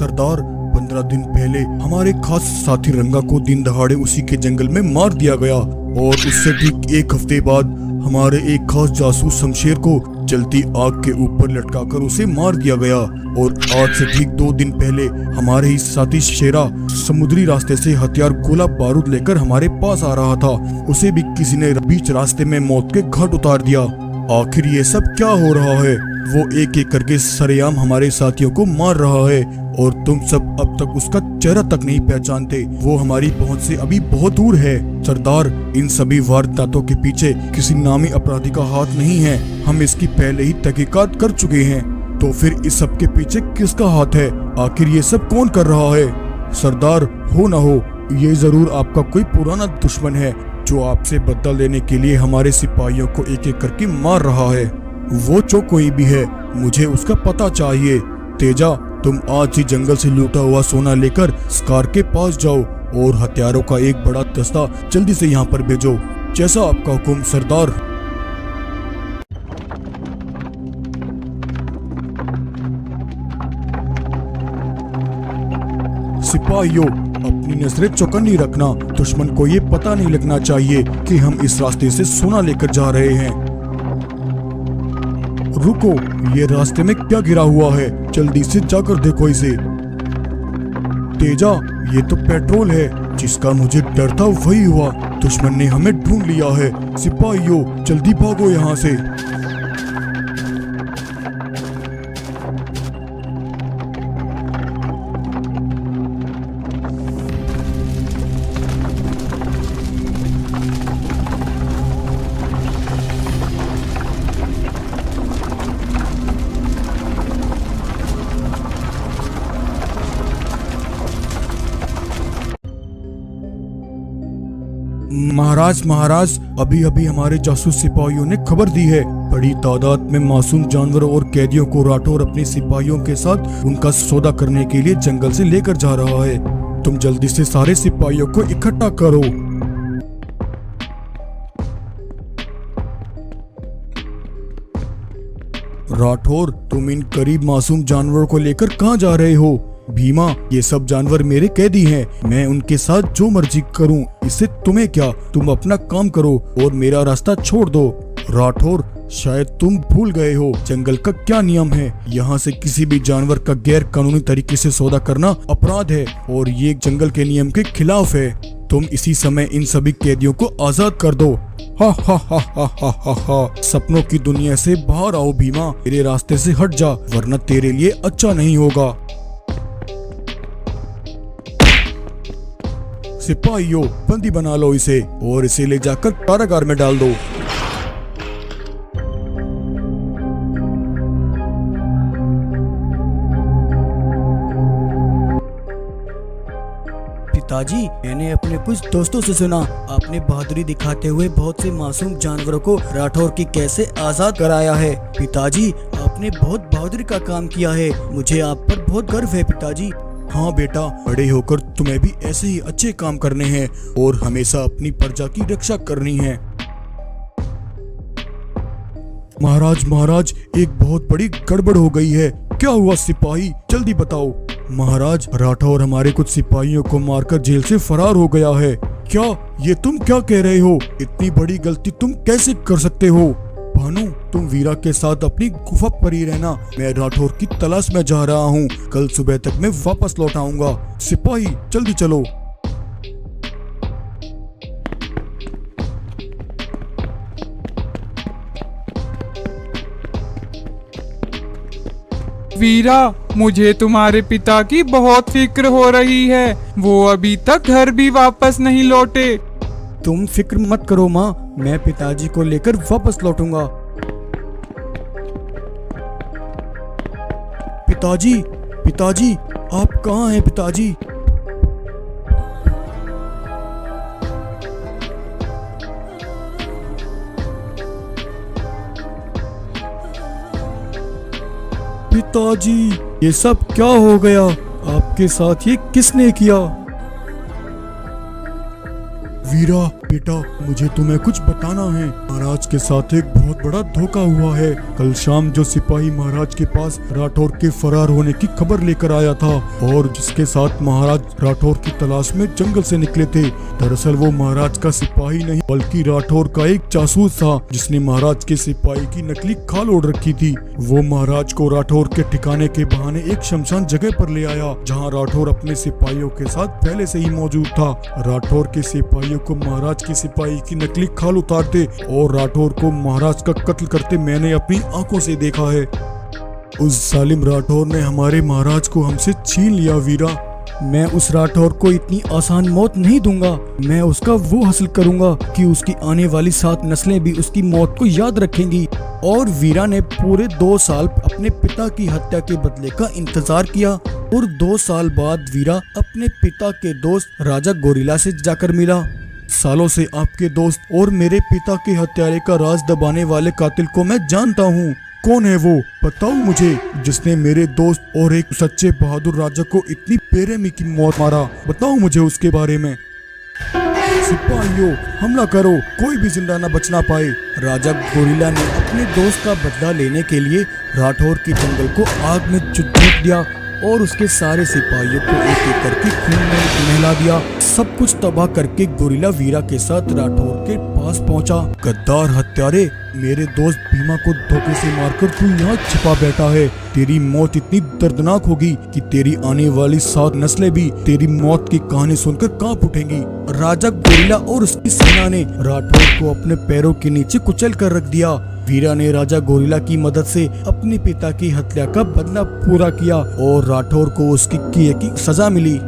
सरदार, 15 दिन पहले हमारे खास साथी रंगा को दिन दहाड़े उसी के जंगल में मार दिया गया और उससे ठीक एक हफ्ते बाद हमारे एक खास जासूस शमशेर को जलती आग के ऊपर लटकाकर उसे मार दिया गया। और आज से ठीक 2 दिन पहले हमारे ही साथी शेरा समुद्री रास्ते से हथियार गोला बारूद लेकर हमारे पास आ रहा था। उसे भी किसी ने बीच रास्ते में मौत के घाट उतार दिया। आखिर ये सब क्या हो रहा है? वो एक एक करके सरेआम हमारे साथियों को मार रहा है और तुम सब अब तक उसका चेहरा तक नहीं पहचानते। वो हमारी पहुंच से अभी बहुत दूर है। सरदार, इन सभी वारदातों के पीछे किसी नामी अपराधी का हाथ नहीं है। हम इसकी पहले ही तहकीकात कर चुके हैं। तो फिर इस सब के पीछे किसका हाथ है? आखिर ये सब कौन कर रहा है? सरदार, हो ना हो, ये जरूर आपका कोई पुराना दुश्मन है जो आपसे बदला लेने के लिए हमारे सिपाहियों को एक एक करके मार रहा है। वो जो कोई भी है, मुझे उसका पता चाहिए। तेजा, तुम आज ही जंगल से लूटा हुआ सोना लेकर स्कार के पास जाओ और हथियारों का एक बड़ा दस्ता जल्दी से यहाँ पर भेजो। जैसा आपका हुक्म सरदार। सिपाहियों, अपनी नजरें चौकन्नी रखना। दुश्मन को ये पता नहीं लगना चाहिए कि हम इस रास्ते से सोना लेकर जा रहे हैं। रुको, ये रास्ते में क्या गिरा हुआ है? जल्दी से जाकर देखो इसे। तेजा, ये तो पेट्रोल है। जिसका मुझे डर था वही हुआ। दुश्मन ने हमें ढूंढ लिया है। सिपाहियों, जल्दी भागो यहाँ से। महाराज, अभी अभी हमारे जासूस सिपाहियों ने खबर दी है। बड़ी तादाद में मासूम जानवरों और कैदियों को राठौर अपने सिपाहियों के साथ उनका सौदा करने के लिए जंगल से लेकर जा रहा है। तुम जल्दी से सारे सिपाहियों को इकट्ठा करो। राठौर, तुम इन करीब मासूम जानवरों को लेकर कहाँ जा रहे हो? भीमा, ये सब जानवर मेरे कैदी हैं। मैं उनके साथ जो मर्जी करूं, इससे तुम्हें क्या? तुम अपना काम करो और मेरा रास्ता छोड़ दो। राठौर, शायद तुम भूल गए हो जंगल का क्या नियम है। यहाँ से किसी भी जानवर का गैर कानूनी तरीके से सौदा करना अपराध है और ये जंगल के नियम के खिलाफ है। तुम इसी समय इन सभी कैदियों को आजाद कर दो। हा हा हा हा हा हा हा। सपनों की दुनिया से बाहर आओ भीमा, मेरे रास्ते से हट जा, वरना तेरे लिए अच्छा नहीं होगा। सिपाहियों, बंदी बना लो इसे और इसे ले जाकर कारागार में डाल दो। पिताजी, मैंने अपने कुछ दोस्तों से सुना आपने बहादुरी दिखाते हुए बहुत से मासूम जानवरों को राठौर की कैसे आजाद कराया है। पिताजी, आपने बहुत बहादुरी का काम किया है। मुझे आप पर बहुत गर्व है पिताजी। हाँ बेटा, बड़े होकर तुम्हें भी ऐसे ही अच्छे काम करने हैं और हमेशा अपनी प्रजा की रक्षा करनी है। महाराज, एक बहुत बड़ी गड़बड़ हो गई है। क्या हुआ सिपाही? जल्दी बताओ। महाराज, राठौर हमारे कुछ सिपाहियों को मारकर जेल से फरार हो गया है। क्या? ये तुम क्या कह रहे हो? इतनी बड़ी गलती तुम कैसे कर सकते हो? भानु, तुम वीरा के साथ अपनी गुफा पर ही रहना। मैं राठौर की तलाश में जा रहा हूँ। कल सुबह तक मैं वापस लौट आऊंगा। सिपाही, जल्दी चलो। वीरा, मुझे तुम्हारे पिता की बहुत फिक्र हो रही है। वो अभी तक घर भी वापस नहीं लौटे। तुम फिक्र मत करो माँ, मैं पिताजी को लेकर वापस लौटूंगा। पिताजी, आप कहाँ हैं पिताजी? पिताजी, ये सब क्या हो गया? आपके साथ ये किसने किया? वीरा, बेटा, मुझे तुम्हें कुछ बताना है। महाराज के साथ एक बहुत बड़ा धोखा हुआ है। कल शाम जो सिपाही महाराज के पास राठौर के फरार होने की खबर लेकर आया था और जिसके साथ महाराज राठौर की तलाश में जंगल से निकले थे, दरअसल वो महाराज का सिपाही नहीं बल्कि राठौर का एक जासूस था, जिसने महाराज के सिपाही की नकली खाल ओढ़ रखी थी। वो महाराज को राठौर के ठिकाने के बहाने एक शमशान जगह पर ले आया, जहाँ राठौर अपने सिपाहियों के साथ पहले से ही मौजूद था। राठौर के सिपाहियों को महाराज के सिपाही की नकली खाल उतारते और राठौर को महाराज का कत्ल करते मैंने अपनी आंखों से देखा है। उस जालिम राठौर ने हमारे महाराज को हमसे छीन लिया वीरा। मैं उस राठौर को इतनी आसान मौत नहीं दूंगा। मैं उसका वो हासिल करूंगा कि उसकी आने वाली 7 नस्लें भी उसकी मौत को याद रखेंगी। और वीरा ने पूरे 2 साल अपने पिता की हत्या के बदले का इंतजार किया और 2 साल बाद वीरा अपने पिता के दोस्त राजा गोरिल्ला से जाकर मिला। सालों से आपके दोस्त और मेरे पिता के हत्यारे का राज दबाने वाले कातिल को मैं जानता हूँ। कौन है वो, बताओ मुझे, जिसने मेरे दोस्त और एक सच्चे बहादुर राजा को इतनी बेरहमी की मौत मारा। बताओ मुझे उसके बारे में। सिपाहियों, हमला करो, कोई भी जिंदा न बचना पाए। राजा गोरिल्ला ने अपने दोस्त का बदला लेने के लिए राठौर के जंगल को आग में झोंक दिया और उसके सारे सिपाहियों को एक एक करके खून में नहला दिया। सब कुछ तबाह करके गोरिल्ला वीरा के साथ राठौर के पास पहुंचा। गद्दार हत्यारे, मेरे दोस्त भीमा को धोखे से मारकर तू यहाँ छिपा बैठा है। तेरी मौत इतनी दर्दनाक होगी कि तेरी आने वाली 7 नस्लें भी तेरी मौत की कहानी सुनकर कांप उठेंगी। राजा गोरिल्ला और उसकी सेना ने राठौर को अपने पैरों के नीचे कुचल कर रख दिया। वीरा ने राजा गोरिल्ला की मदद से अपने पिता की हत्या का बदला पूरा किया और राठौर को उसकी किए की सजा मिली।